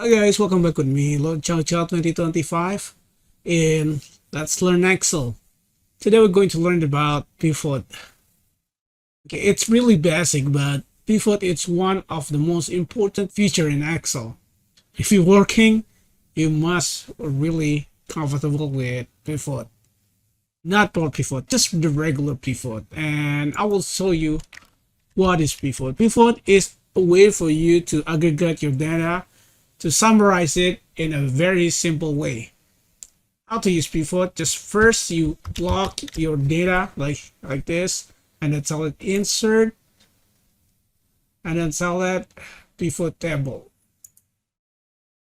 Hi guys, welcome back with me, Lord Chow Chow 2025, and let's learn Excel. Today we're going to learn about pivot. Okay, it's really basic, but pivot is one of the most important feature in Excel. If you're working, you must really comfortable with pivot. Not for pivot, just the regular pivot. And I will show you what is pivot. Pivot is a way for you to aggregate your data to summarize it in a very simple way. How to use pivot? Just first you block your data like this, and then tell it insert, and then tell it pivot table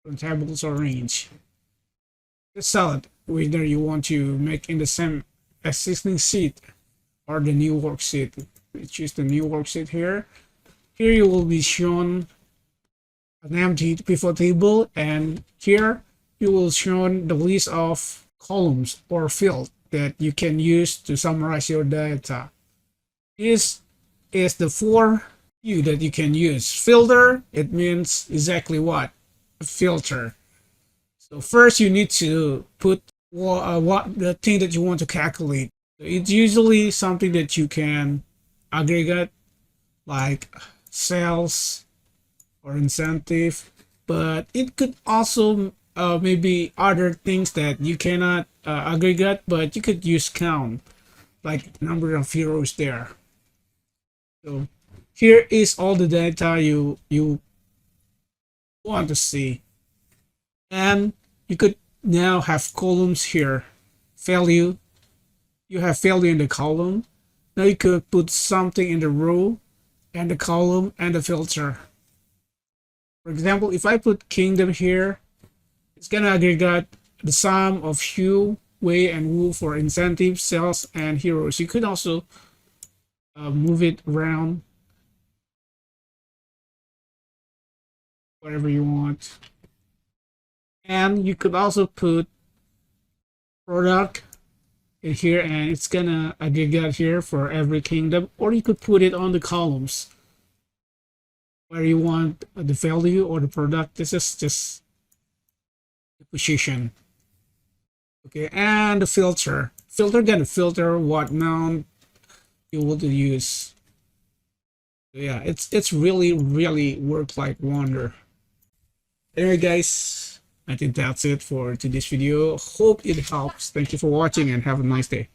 from tables or range. Just tell it whether you want to make in the same existing sheet or the new worksheet. We choose the new worksheet here. Here you will be shown an empty pivot table, and here you will show the list of columns or fields that you can use to summarize your data. This is the four view that you can use. Filter, it means exactly what? A filter. So first you need to put what the thing that you want to calculate. It's usually something that you can aggregate, like sales or incentive, but it could also maybe other things that you cannot aggregate, but you could use count, like number of heroes there. So here is all the data you want to see, and you could now have columns here. Value, you have value in the column. Now you could put something in the row and the column and the filter. For example, if I put kingdom here, it's gonna aggregate the sum of Hue, Wei, and Wu for incentives, sales, and heroes. You could also move it around whatever you want. And you could also put product in here, and it's gonna aggregate here for every kingdom, or you could put it on the columns where you want the value or the product. This is just the position. Okay, and the filter gonna filter what noun you want to use. So yeah, it's really work like wonder. Anyway guys, I think that's it for today's video. Hope it helps. Thank you for watching and have a nice day.